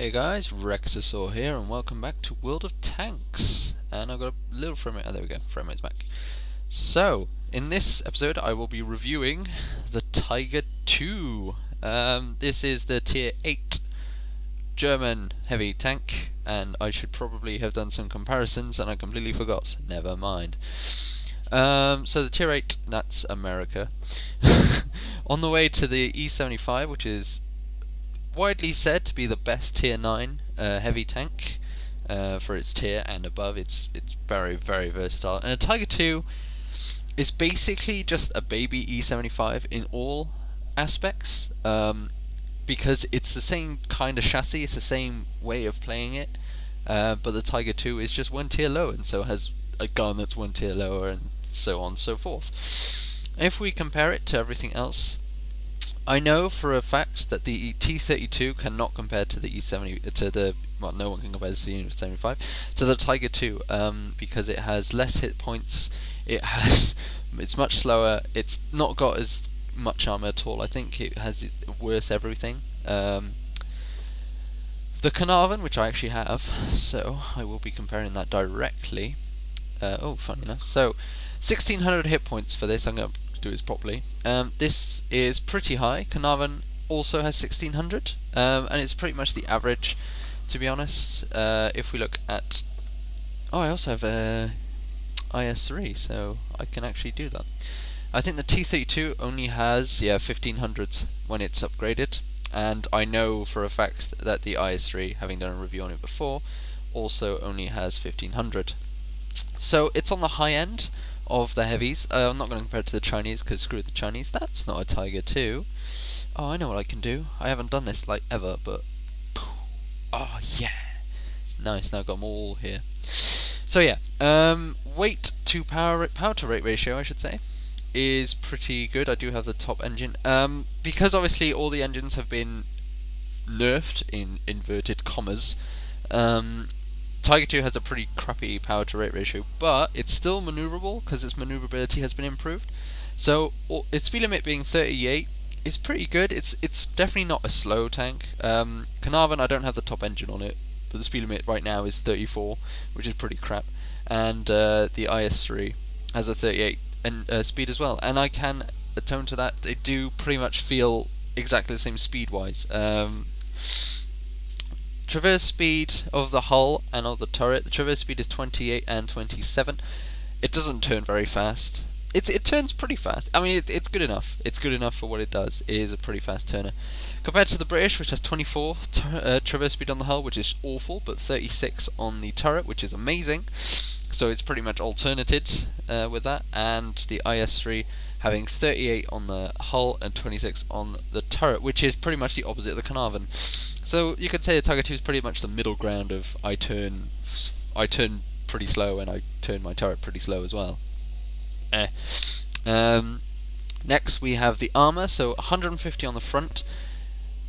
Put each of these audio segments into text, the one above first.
Hey guys, Rexasaur here, and welcome back to World of Tanks. And I've got a little frame rate. Oh, there we go. Frame rate's back. So, in this episode, I will be reviewing the Tiger II. This is the Tier 8 German heavy tank, and I should probably have done some comparisons, and I completely forgot. Never mind. So the Tier 8, that's America. On the way to the E75, which is widely said to be the best Tier 9 heavy tank for its tier and above. It's very, very versatile. And a Tiger II is basically just a baby E75 in all aspects, because it's the same kind of chassis, it's the same way of playing it, but the Tiger II is just one tier lower, and so has a gun that's one tier lower, and so on and so forth. If we compare it to everything else, I know for a fact that the T32 cannot compare to the E70, no one can compare to the E75, to the Tiger II, because it has less hit points, it's much slower, it's not got as much armor at all. I think it has worse everything. The Carnarvon, which I actually have, so I will be comparing that directly. Funny enough. So, 1600 hit points for this. I'm going to do this properly. This is pretty high. Carnarvon also has 1600, and it's pretty much the average, to be honest. If we look at... I also have a IS3, so I can actually do that. I think the T32 only has 1500s when it's upgraded, and I know for a fact that the IS3, having done a review on it before, also only has 1500. So it's on the high end of the heavies. I'm not going to compare it to the Chinese, because screw the Chinese, that's not a Tiger II. Oh, I know what I can do. I haven't done this like ever, but oh yeah, nice. Now I've got them all here. So yeah, weight to power to rate ratio, I should say, is pretty good. I do have the top engine, because obviously all the engines have been nerfed in inverted commas. Tiger II has a pretty crappy power to rate ratio, but it's still maneuverable because its maneuverability has been improved. So its speed limit being 38 is pretty good. It's definitely not a slow tank. Carnarvon, I don't have the top engine on it, but the speed limit right now is 34, which is pretty crap. And the IS3 has a 38 speed as well, and I can atone to that. They do pretty much feel exactly the same speed-wise. Traverse speed of the hull and of the turret. The traverse speed is 28 and 27. It doesn't turn very fast. It turns pretty fast. I mean, it's good enough. It's good enough for what it does. It is a pretty fast turner. Compared to the British, which has 24 traverse speed on the hull, which is awful, but 36 on the turret, which is amazing. So it's pretty much alternated with that. And the IS3 having 38 on the hull and 26 on the turret, which is pretty much the opposite of the Carnarvon. So you could say the Tiger II is pretty much the middle ground of I turn pretty slow and I turn my turret pretty slow as well. Next we have the armor, so 150 on the front,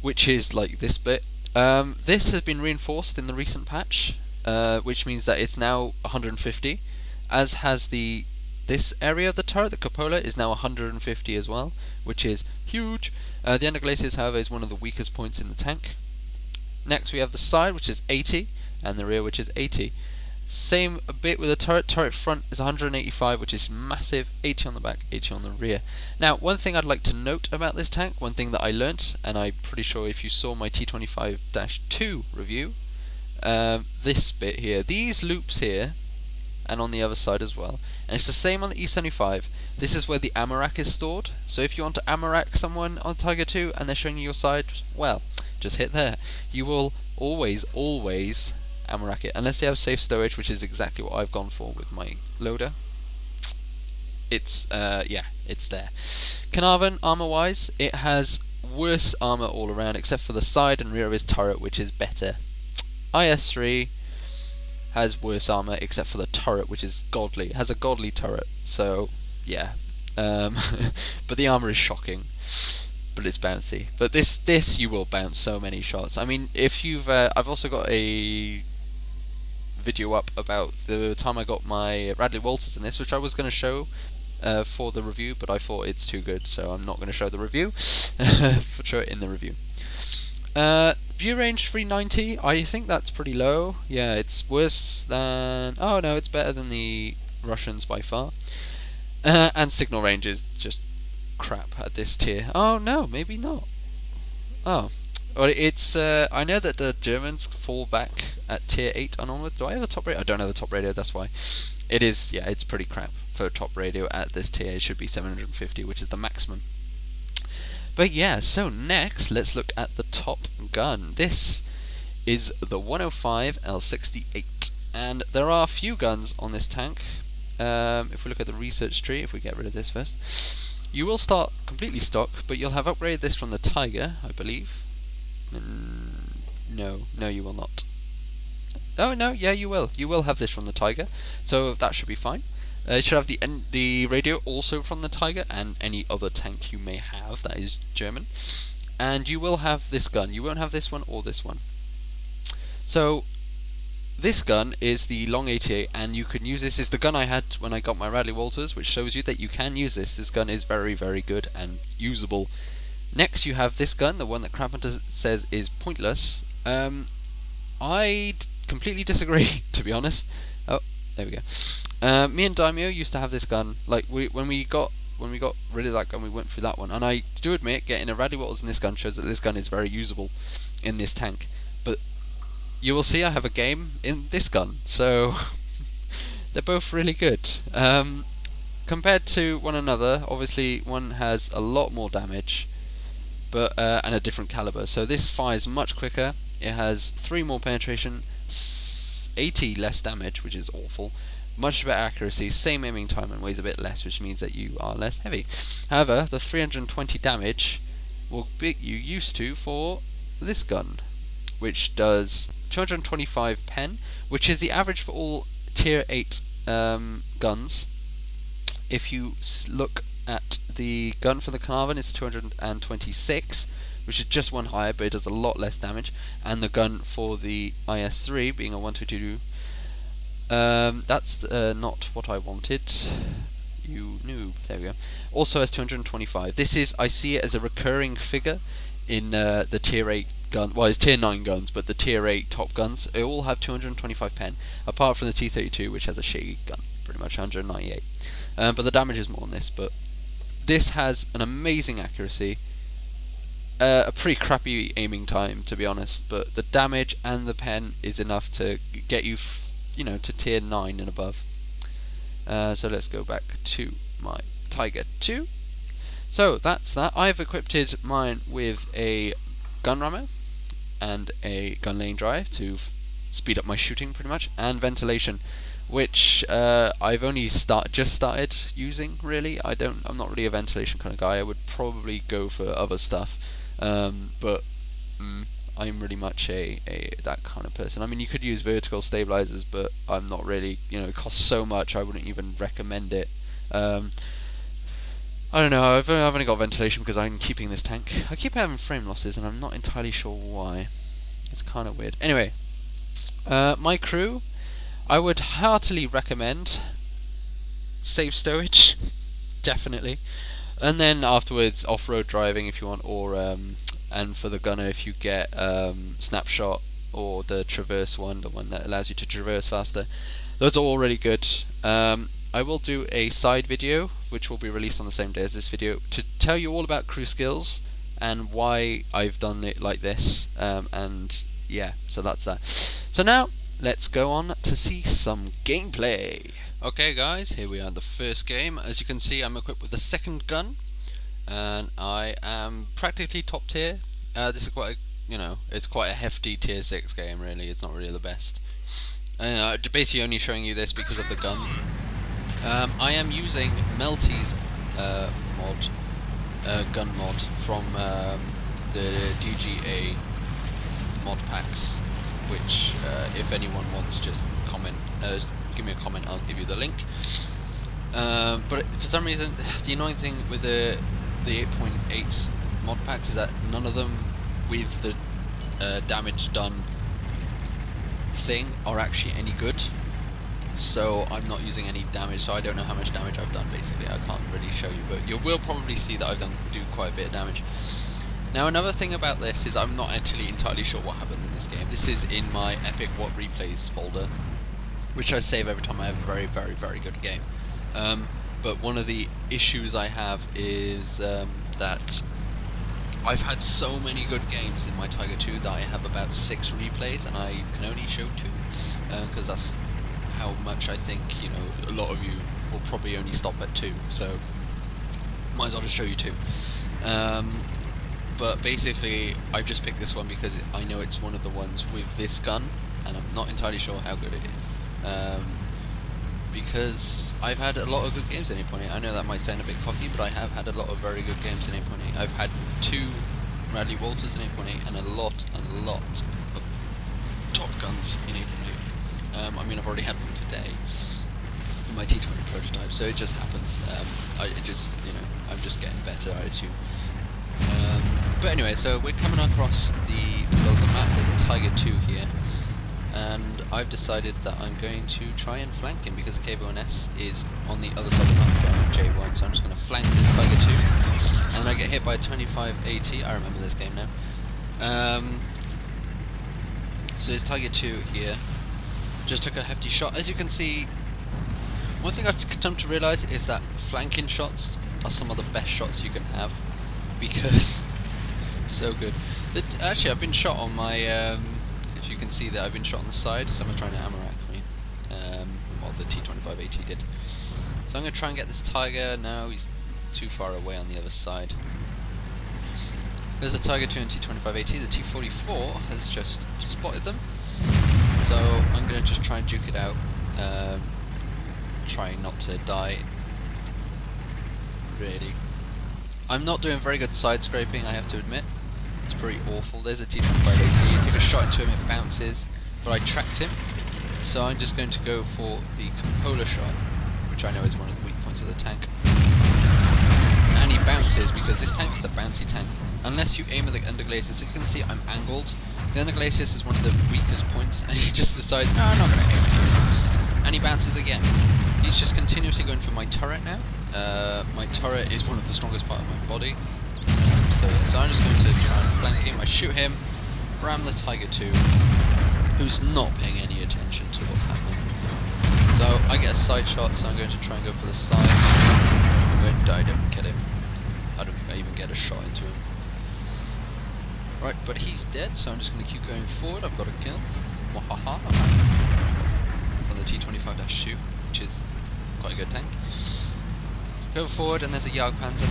which is like this bit. This has been reinforced in the recent patch, which means that it's now 150, as has this area of the turret. The cupola is now 150 as well, which is huge. The end of glaciers, however, is one of the weakest points in the tank. Next we have the side, which is 80, and the rear, which is 80. Same a bit with the turret. Turret front is 185, which is massive. 80 on the back, 80 on the rear. Now, one thing I'd like to note about this tank, one thing that I learnt, and I'm pretty sure if you saw my T25-2 review, this bit here, these loops here, and on the other side as well, and it's the same on the E75. This is where the ammo rack is stored. So if you want to ammo rack someone on Tiger II and they're showing you your side, well, just hit there. You will always ammo rack it, unless they have safe stowage, which is exactly what I've gone for with my loader. It's it's there. Carnarvon, armor wise, it has worse armor all around except for the side and rear of his turret, which is better. IS3 has worse armor except for the turret, which is godly. It has a godly turret, so yeah. But the armor is shocking, but it's bouncy. But this you will bounce so many shots. I mean, if you've I've also got a video up about the time I got my Radley Walters in this, which I was going to show for the review, but I thought it's too good, so I'm not going to show the review. Show it in the review. View range 390, I think that's pretty low. Yeah, it's worse than... Oh no, it's better than the Russians by far. And signal range is just crap at this tier. Oh no, maybe not. Oh. Well, it's, I know that the Germans fall back at tier 8 and onwards. Do I have a top radio? I don't have a top radio, that's why. It is, yeah, it's pretty crap for a top radio at this tier. It should be 750, which is the maximum. But yeah, so next, let's look at the top gun. This is the 105 L68. And there are a few guns on this tank. If we look at the research tree, if we get rid of this first, you will start completely stock, but you'll have upgraded this from the Tiger, I believe. No, you will not. Oh no, yeah, you will. You will have this from the Tiger, so that should be fine. You should have the radio also from the Tiger and any other tank you may have that is German. And you will have this gun. You won't have this one or this one. So this gun is the Long 88, and you can use this. Is the gun I had when I got my Radley Walters, which shows you that you can use this. This gun is very, very good and usable. Next, you have this gun, the one that Crabhunter says is pointless. I completely disagree, to be honest. Oh, there we go. Me and Daimyo used to have this gun. Like when we got rid of that gun, we went through that one, and I do admit getting a Radley Walters in this gun shows that this gun is very usable in this tank. But you will see I have a game in this gun, so they're both really good. Compared to one another, obviously one has a lot more damage, but and a different caliber. So this fires much quicker. It has 3 more penetration, 80 less damage, which is awful. Much better accuracy, same aiming time, and weighs a bit less, which means that you are less heavy. However, the 320 damage will be you used to for this gun, which does 225 pen, which is the average for all tier 8 guns. If you look at the gun for the Carnarvon, it's 226, which is just one higher, but it does a lot less damage. And the gun for the IS-3, being a 122, that's not what I wanted. You noob. There we go. Also has 225. This is, I see it as a recurring figure in the tier 8 gun. Well, it's tier 9 guns, but the tier 8 top guns, they all have 225 pen, apart from the T-32, which has a shaggy gun, pretty much 198. But the damage is more on this. But this has an amazing accuracy. A pretty crappy aiming time, to be honest, but the damage and the pen is enough to get you, to tier 9 and above. So let's go back to my Tiger 2. So that's that. I've equipped mine with a gun rammer and a gun lane drive to speed up my shooting, pretty much, and ventilation, which I've only just started using. Really, I'm not really a ventilation kind of guy. I would probably go for other stuff. But I'm really much that kind of person. I mean, you could use vertical stabilizers, but I'm not really, it costs so much, I wouldn't even recommend it. I don't know, I've only got ventilation because I'm keeping this tank. I keep having frame losses, and I'm not entirely sure why. It's kind of weird. Anyway, my crew, I would heartily recommend safe stowage, definitely. And then afterwards, off-road driving if you want, or and for the gunner if you get snapshot or the traverse one, the one that allows you to traverse faster. Those are all really good. I will do a side video, which will be released on the same day as this video, to tell you all about crew skills and why I've done it like this. And yeah, so that's that. So now, let's go on to see some gameplay. Okay guys, here we are in the first game. As you can see, I'm equipped with the second gun, and I am practically top tier. This is quite it's quite a hefty tier 6 game, really. It's not really the best. Basically only showing you this because of the gun. I am using Melty's gun mod from the DGA mod packs, which if anyone wants, just comment, give me a comment, I'll give you the link. But for some reason, the annoying thing with the 8.8 mod packs is that none of them with the damage done thing are actually any good. So I'm not using any damage, so I don't know how much damage I've done. Basically, I can't really show you, but you will probably see that I've do quite a bit of damage. Now another thing about this is I'm not actually entirely sure what happened in this game. This is in my Epic What Replays folder, which I save every time I have a very, very, very good game. But one of the issues I have is that I've had so many good games in my Tiger 2 that I have about 6 replays, and I can only show 2, because that's how much I think, you know, a lot of you will probably only stop at 2, so might as well just show you 2. But basically, I've just picked this one because I know it's one of the ones with this gun, and I'm not entirely sure how good it is. Because I've had a lot of good games in 8.8. I know that might sound a bit cocky, but I have had a lot of very good games in 8.8. I've had 2 Radley Walters in 8.8 and a lot of top guns in 8.8. I mean, I've already had one today in my T20 prototype, so it just happens. I'm just getting better, I assume. But anyway, so we're coming across the middle of the map. There's a Tiger 2 here, and I've decided that I'm going to try and flank him because the KV-1S is on the other side of the map going J1, so I'm just going to flank this Tiger 2, and I get hit by a 25 AT. I remember this game now. So this Tiger 2 here just took a hefty shot. As you can see, one thing I've come to realise is that flanking shots are some of the best shots you can have, because so good. Actually, I've been shot on my, if you can see that I've been shot on the side, someone's trying to ammo rack me, well, the T25 AT did. So I'm going to try and get this Tiger. Now he's too far away on the other side. There's a Tiger 2 and T25 AT. The T44 has just spotted them, so I'm going to just try and duke it out, trying not to die, really. I'm not doing very good side scraping, I have to admit. It's pretty awful. There's a T25 AT. You take a shot into him, it bounces, but I tracked him, so I'm just going to go for the cupola shot, which I know is one of the weak points of the tank. And he bounces because this tank is a bouncy tank. Unless you aim at the underglaciers, as you can see, I'm angled. The underglaciers is one of the weakest points, and he just decides, no, I'm not going to aim at you. And he bounces again. He's just continuously going for my turret now. My turret is one of the strongest part of my body. So I'm just going to try and flank him. I shoot him, ram the Tiger 2, who's not paying any attention to what's happening. So I get a side shot, so I'm going to try and go for the side. But I don't get him. I don't think I even get a shot into him. Right, but he's dead, so I'm just going to keep going forward. I've got a kill. Wahaha. On the T25-2, which is quite a good tank. Go forward, and there's a Jagdpanzer.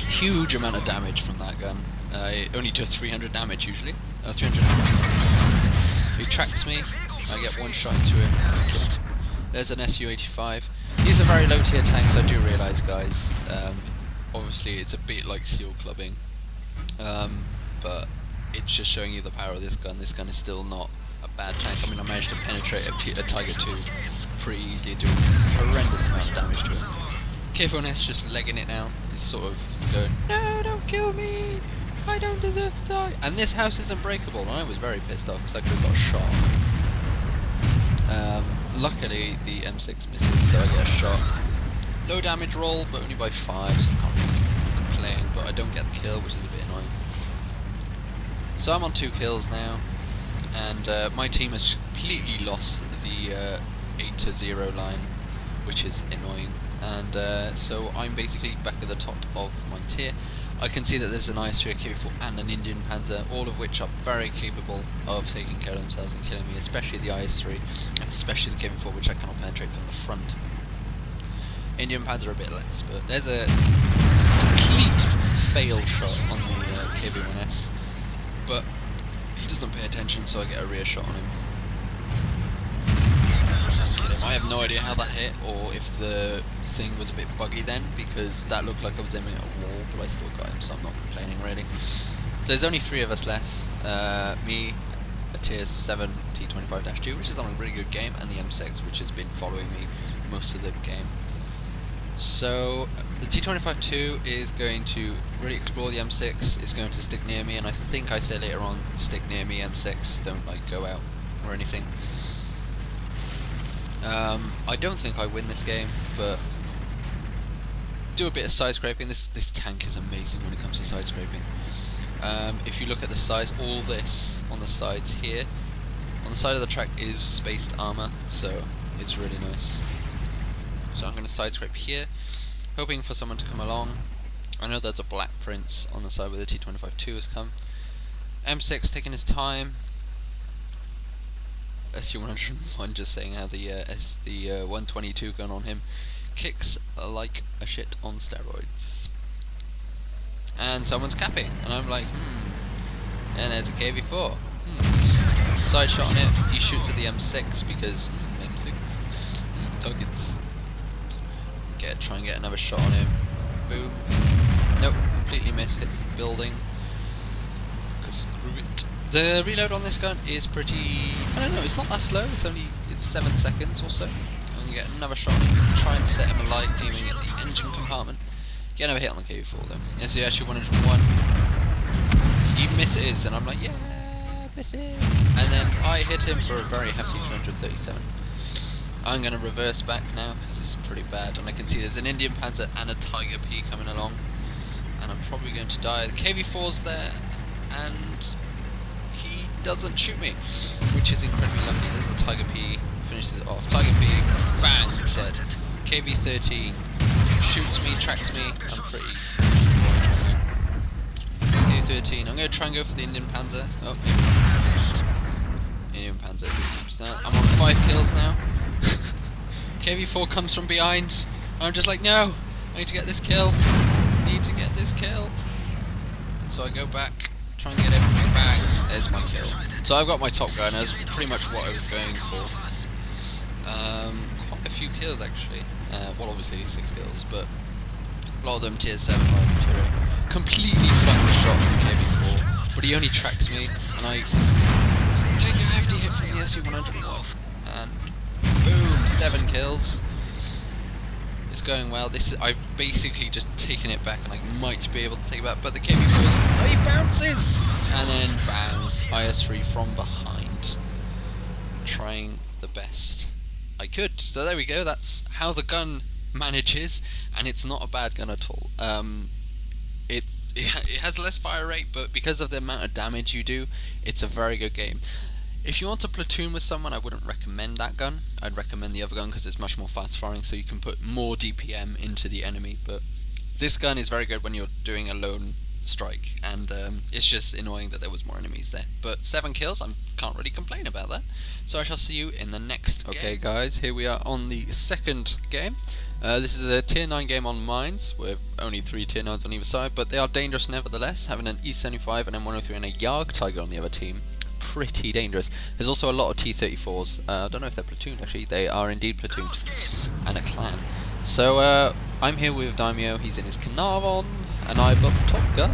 Huge amount of damage from that gun. It only does 300 damage usually. 300 damage. He tracks me. I get one shot into him, and I kill him. There's an Su-85. These are very low tier tanks, I do realise, guys. Obviously, it's a bit like seal clubbing, but it's just showing you the power of this gun. This gun is still not a bad tank. I mean, I managed to penetrate a Tiger 2 pretty easily, doing a horrendous amount of damage to it. KV-1S just legging it now. He's sort of going, no, don't kill me, I don't deserve to die. And this house is unbreakable, and I was very pissed off because I could have got shot. Luckily, the M6 misses, so I get a shot. Low damage roll, but only by 5, so I can't really complain, but I don't get the kill, which is a bit annoying. So I'm on 2 kills now, and my team has completely lost the 8-0 line, which is annoying. And so I'm basically back at the top of my tier. I can see that there's an IS-3, a KV-4 and an Indian Panzer, all of which are very capable of taking care of themselves and killing me, especially the IS-3, and especially the KV-4, which I cannot penetrate from the front. Indian Panzer a bit less, but there's a complete fail shot on the KV-1S, but he doesn't pay attention, so I get a rear shot on him. I have no idea how that hit, or if the thing was a bit buggy then, because that looked like I was aiming at a wall, but I still got him, so I'm not complaining really. So there's only 3 of us left. Me, a tier 7 T25-2, which is on a really good game, and the M6, which has been following me most of the game. So the T25-2 is going to really explore the M6. It's going to stick near me, and I think I said later on, stick near me, M6, don't like go out or anything. I don't think I win this game, but do a bit of side scraping. This tank is amazing when it comes to side scraping. If you look at the size, all this on the sides here, on the side of the track is spaced armor, so it's really nice. So I'm going to side scrape here, hoping for someone to come along. I know there's a Black Prince on the side where the T25-2 has come. M6 taking his time. SU-101 just saying how the 122 gun on him kicks like a shit on steroids. And someone's capping, and I'm like, and there's a KV-4. Side shot on it, he shoots at the M6 because, M6, target. Try and get another shot on him. Boom. Nope, completely missed, hits the building. Screw it. The reload on this gun is pretty, I don't know, it's not that slow, it's 7 seconds or so. I'm gonna get another shot on him, try and set him alight, aiming at the engine compartment. Get another hit on the KV-4 though. Yes, the SU-101. He misses, and I'm like, yeah, misses. And then I hit him for a very hefty 237. I'm gonna reverse back now, because this is pretty bad, and I can see there's an Indian Panzer and a Tiger P coming along. And I'm probably going to die. The KV-4's there, and he doesn't shoot me, which is incredibly lucky. There's a Tiger P, finishes it off. Tiger P, bang, dead. KV-13 shoots me, tracks me, I'm pretty... KV-13, I'm going to try and go for the Indian Panzer. Oh, Indian Panzer, 50%. I'm on 5 kills now. KV-4 comes from behind. I'm just like, no, I need to get this kill. So I go back, try and get it, bang, there's my kill. So I've got my top gun, that's pretty much what I was going for. Quite a few kills actually. Well, obviously 6 kills, but a lot of them tier 7 or tier 8. Completely flanked the shot with the KV-4, but he only tracks me, and I take a hefty hit from the SU-101, and boom, 7 kills. It's going well. I've basically just taken it back, and I might be able to take it back, but the KV-4 he bounces, and then bang, IS-3 from behind, trying the best I could. So there we go. That's how the gun manages, and it's not a bad gun at all. It has less fire rate, but because of the amount of damage you do, it's a very good game. If you want to platoon with someone, I wouldn't recommend that gun. I'd recommend the other gun because it's much more fast firing, so you can put more DPM into the enemy. But this gun is very good when you're doing a lone strike, and it's just annoying that there was more enemies there. But 7 kills, I can't really complain about that. So I shall see you in the next game. Okay guys, here we are on the second game. This is a tier 9 game on mines, with only 3 tier 9s on either side, but they are dangerous nevertheless, having an E75 and M103 and a Yarg Tiger on the other team. Pretty dangerous. There's also a lot of T-34s. I don't know if they're platooned actually. They are indeed platooned, and a clan. So I'm here with Daimyo. He's in his Carnarvon, and I've got Top Gun.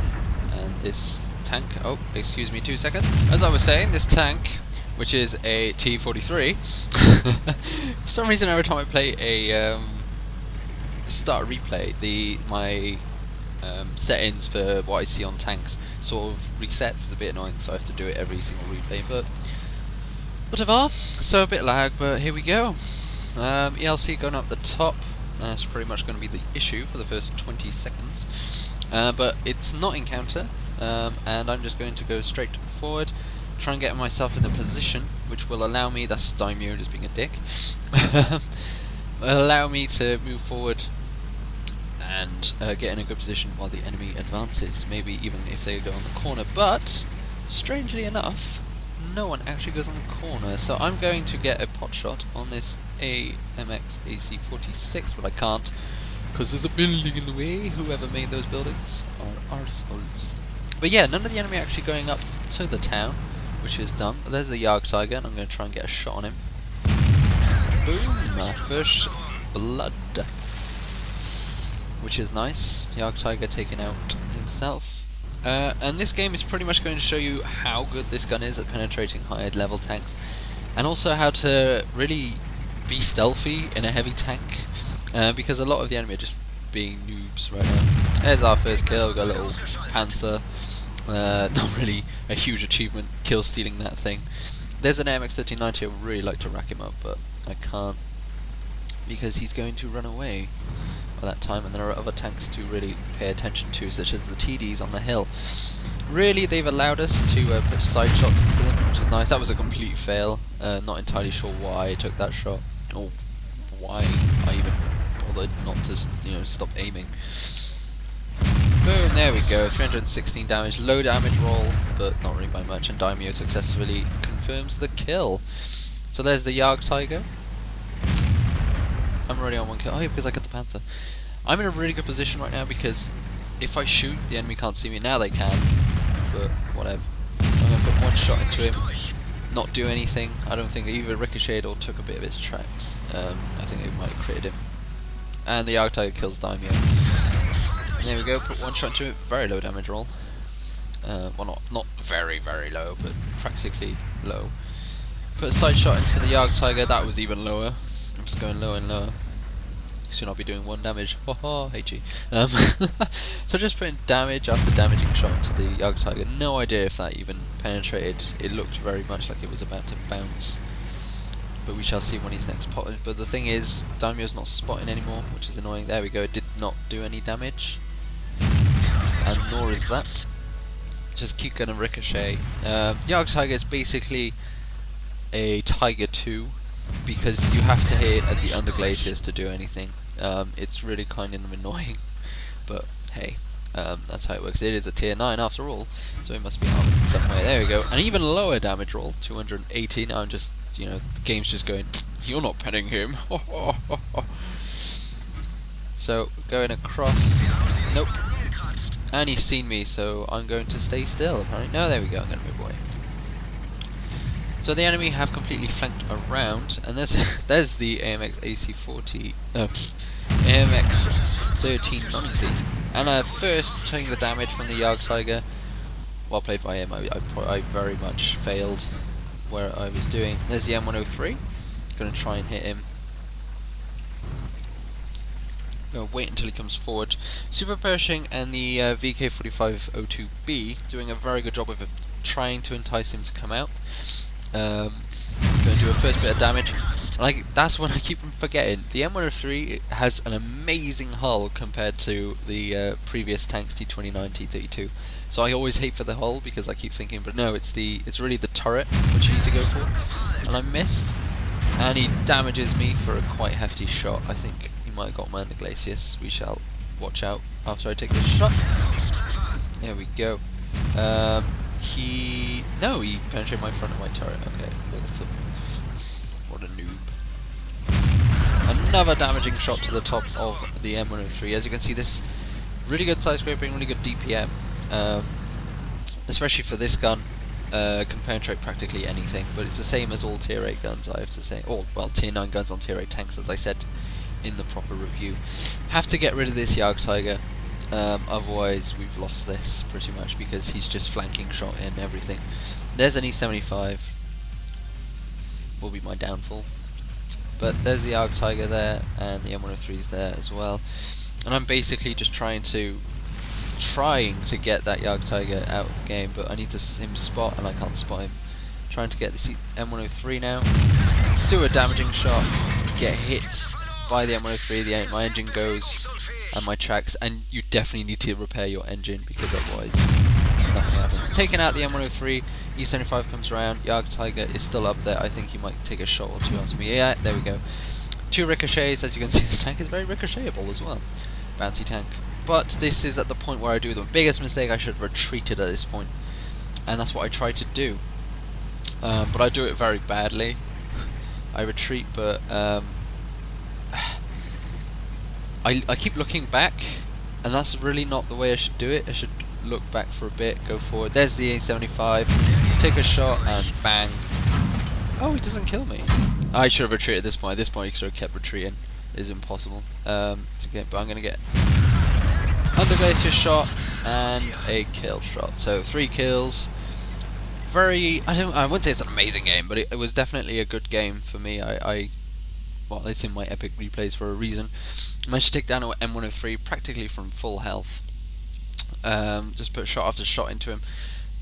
And this tank. Oh, excuse me, 2 seconds. As I was saying, this tank, which is a T-43. For some reason, every time I play a start a replay, my settings for what I see on tanks sort of resets. It's a bit annoying, so I have to do it every single replay, but whatever. So a bit lag, but here we go. ELC going up the top. That's pretty much going to be the issue for the first 20 seconds, but it's not in counter, and I'm just going to go straight forward, try and get myself in the position which will allow me, that's Daimyo just being a dick, will allow me to move forward and get in a good position while the enemy advances, maybe even if they go on the corner. But strangely enough, no one actually goes on the corner, so I'm going to get a pot shot on this AMX AC-46, but I can't because there's a building in the way. Whoever made those buildings are arseholes. But yeah, none of the enemy are actually going up to the town, which is done. But there's the Yarg Tiger, and I'm going to try and get a shot on him. Boom! My first blood, which is nice. Yarg Tiger taking out himself. And this game is pretty much going to show you how good this gun is at penetrating higher level tanks, and also how to really be stealthy in a heavy tank, because a lot of the enemy are just being noobs right now. There's our first kill. We've got a little Panther. Not really a huge achievement, kill stealing that thing. There's an AMX-1390. I would really like to rack him up, but I can't, because he's going to run away. for that time, and there are other tanks to really pay attention to, such as the TDs on the hill. Really, they've allowed us to put side shots into them, which is nice. That was a complete fail. Not entirely sure why I took that shot, or why I even bothered not to, stop aiming. Boom, there we go, 316 damage, low damage roll, but not really by much, and Daimyo successfully confirms the kill. So there's the Yarg Tiger. I'm already on 1 kill. Oh yeah, because I got the Panther. I'm in a really good position right now because if I shoot, the enemy can't see me. Now they can, but whatever. I'm going to put 1 shot into him, not do anything. I don't think they either ricocheted or took a bit of his tracks. I think it might have critted him. And the Yarg Tiger kills Daimyo. There we go, put 1 shot into it, very low damage roll. Well, not very, very low, but practically low. Put a side shot into the Yarg Tiger, that was even lower. I'm just going lower and lower. Soon I'll be doing 1 damage. Haha, HG. So just putting damage after damaging shot into the Yarg Tiger. No idea if that even penetrated. It looked very much like it was about to bounce. But we shall see when he's next spotted. But the thing is, Daimyo's not spotting anymore, which is annoying. There we go, it did not do any damage. And nor is that. Just keep gonna ricochet. Yarg Tiger is basically a Tiger 2 because you have to hit at the under glaciers to do anything. It's really kind of annoying, but hey, that's how it works. It is a tier 9 after all, so it must be armored in some way. There we go, an even lower damage roll, 218. I'm just, the game's just going, you're not penning him. So going across, nope. And he's seen me, so I'm going to stay still, apparently. No, there we go, I'm going to move away. So the enemy have completely flanked around, and there's the AMX AC40, AMX 1390. And first, taking the damage from the Yarg Tiger. Well played by him, I very much failed where I was doing. There's the M103, going to try and hit him. Wait until he comes forward. Super Pershing and the VK4502B doing a very good job of trying to entice him to come out. Going to do a first bit of damage. That's when I keep forgetting. The M103 has an amazing hull compared to the previous tanks T29, T32. So I always hate for the hull because I keep thinking, but no, it's really the turret which you need to go for. And I missed, and he damages me for a quite hefty shot. I think he might have got my under glacius. We shall watch out after I take this shot. There we go. He penetrated my front of my turret. Okay, awesome. What a noob. Another damaging shot to the top of the M103. As you can see, this really good side scraping, really good DPM. Especially for this gun, can penetrate practically anything. But it's the same as all tier 8 guns, I have to say. Well, tier 9 guns on tier 8 tanks, as I said in the proper review. Have to get rid of this Yarg Tiger. Otherwise we've lost this pretty much because he's just flanking shot in everything. There's an E75, will be my downfall. But there's the Yarg Tiger there, and the M103's there as well. And I'm basically just trying to get that Yarg Tiger out of the game, but I need him spot and I can't spot him. Trying to get this M103 now. Do a damaging shot, get hit by the M103, my engine goes and my tracks, and you definitely need to repair your engine because otherwise nothing happens. Taking out the M103, E75 comes around, Yarg Tiger is still up there. I think he might take a shot or two after me. Yeah, there we go. 2 ricochets. As you can see, this tank is very ricochetable as well. Bouncy tank. But this is at the point where I do the biggest mistake. I should have retreated at this point, and that's what I try to do. But I do it very badly. I retreat, but I keep looking back, and that's really not the way I should do it. I should look back for a bit, go forward. There's the A75, take a shot, and bang. Oh, he doesn't kill me. I should have retreated at this point. At this point, he should have kept retreating. It is impossible to get, but I'm going to get under glacier shot and a kill shot. So 3 kills. I wouldn't say it's an amazing game, but it was definitely a good game for me. Well, it's in my epic replays for a reason. I managed to take down an M103 practically from full health. Just put shot after shot into him.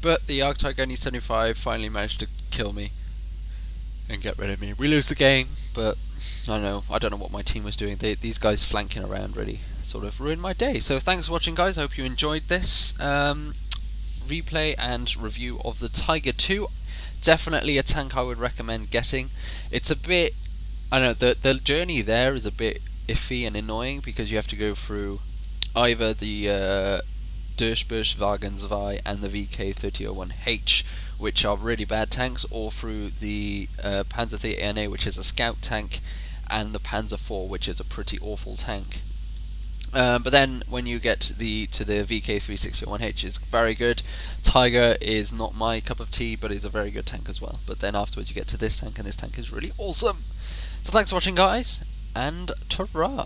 But the Yarg Tiger E75 finally managed to kill me. and get rid of me. We lose the game, but I don't know what my team was doing. These guys flanking around really sort of ruined my day. So thanks for watching, guys. I hope you enjoyed this replay and review of the Tiger 2. Definitely a tank I would recommend getting. It's a bit, I don't know, the journey there is a bit iffy and annoying because you have to go through either the Durchbusch-Wagen 2 and the VK3001H, which are really bad tanks, or through the Panzer Theta NA, which is a scout tank, and the Panzer IV, which is a pretty awful tank. But then when you get to the VK361H, it's very good. Tiger is not my cup of tea, but is a very good tank as well. But then afterwards you get to this tank, and this tank is really awesome. So thanks for watching, guys, and ta-ra!